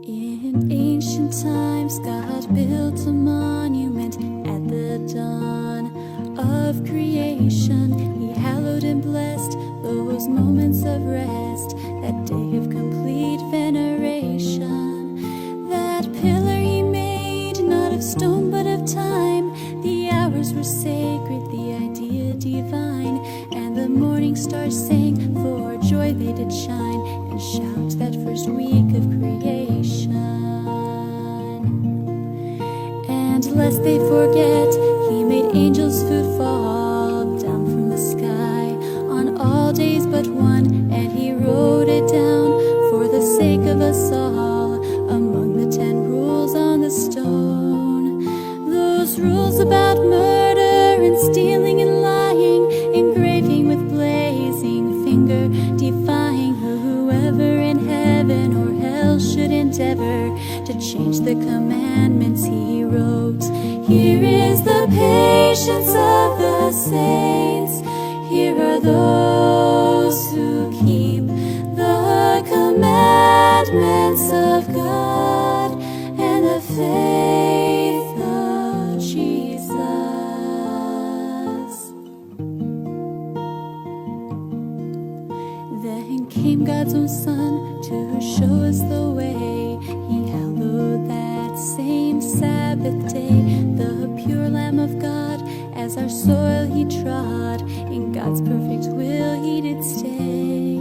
In ancient times, God built a monument at the dawn of creation. He hallowed and blessed those moments of rest, that day of complete veneration. That pillar He made, not of stone but of time. The hours were sacred, the idea divine, and the morning stars sang, for joy they did shine and shout that first week of creation. And lest they forget, He made angels' food fall down from the sky on all days but one, and He wrote it down for the sake of us all among the 10 rules on the stone. Those rules about murder and stealing and lying, engraving with blazing finger, defying whoever in heaven or hell should endeavor to change the commandments He wrote. Here is the patience of the saints. Here are those who keep the commandments of God and the faith of Jesus. Then came God's own Son to show us the way. He hallowed that same Sabbath day, the pure Lamb of God, as our soil He trod. In God's perfect will He did stay,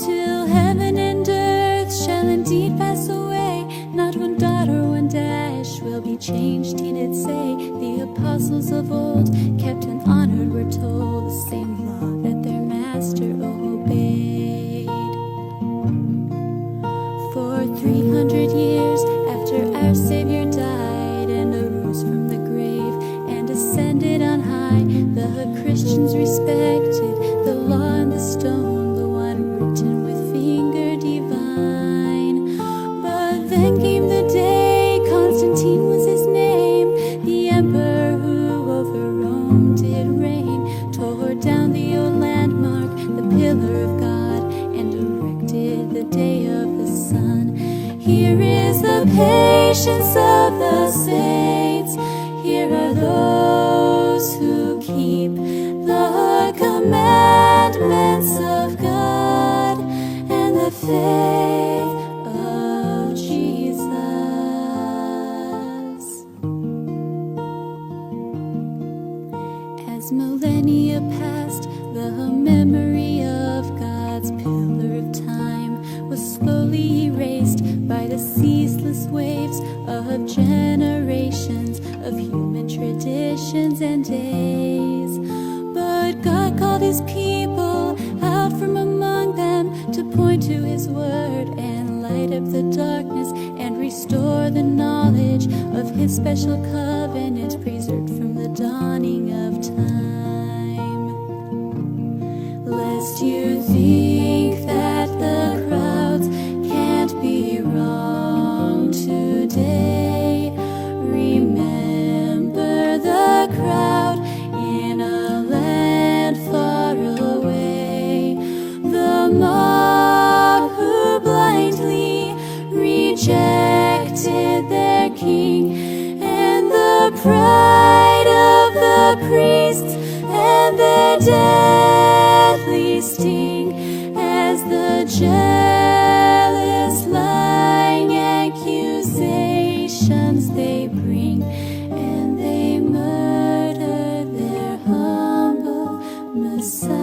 till heaven and earth shall indeed pass away. Not one dot or one dash will be changed, He did say. The apostles of old kept and honored, we're told, the same law that their master obeyed. For 300 years after our Savior died and arose from the grave and ascended on high, the Christians respected the law and the stone, the one written with finger divine. But then came the day, Constantine was his name, the emperor who over Rome did reign, tore down the old landmark, the pillar of God, and erected the day of the sun. Here is the patience of the saints. Here are those who keep the commandments of God and the faith of Jesus. As millennia passed, the memory of God's pillar of time was slowly erased by the ceaseless waves of generations of human traditions and days. But God called His people out from among them to point to His word and light up the darkness and restore the knowledge of His special covenant preserved from the dawning of time. Lest you think that the crowds can't be wrong today, remember the crowd in a land far away, the mob who blindly rejected their king, and the pride of the priests and their deadly sting, as the jealous lying accusations they bring, and they murder their humble Messiah.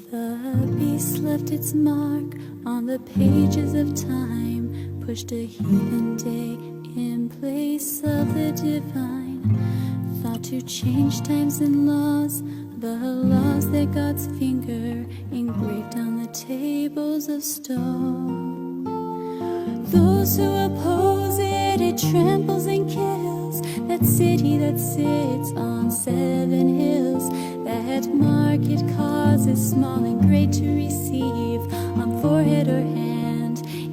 The beast left its mark on the pages of time, pushed a heathen day in place of the divine, thought to change times and laws, the laws that God's finger engraved on the tables of stone. Those who oppose it, it tramples and kills. That city that sits on 7 hills, that mark it causes small and great to receive on forehead or hand.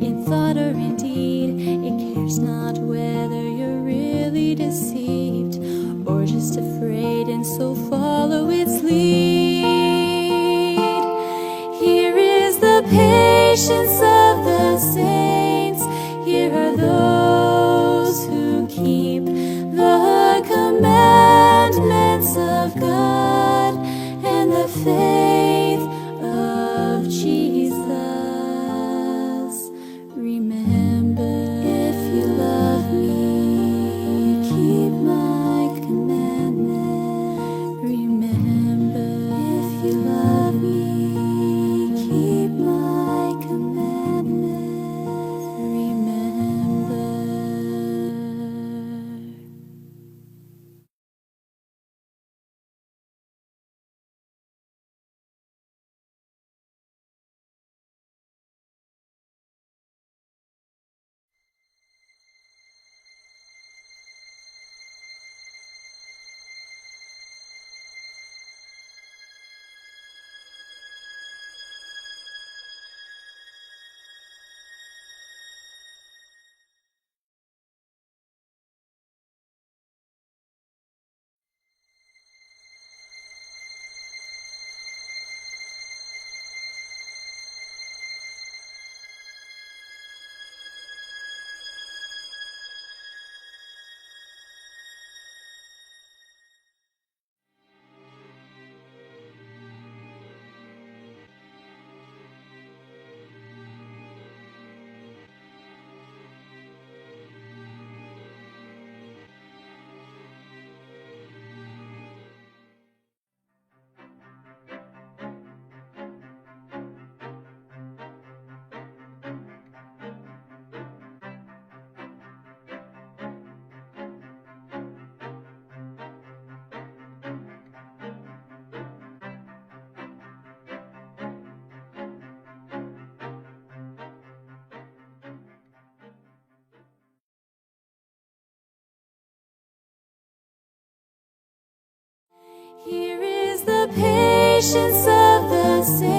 in thought or in deed. It cares not whether you're really deceived or just afraid, and so follow its lead. Here is the patience of the saints. Here are those who keep the commandments of God and the faith of Jesus. Remember, if you love me, keep my commandment. Remember, if you love me, keep my commandment. Remember. Here is the patience of the saints.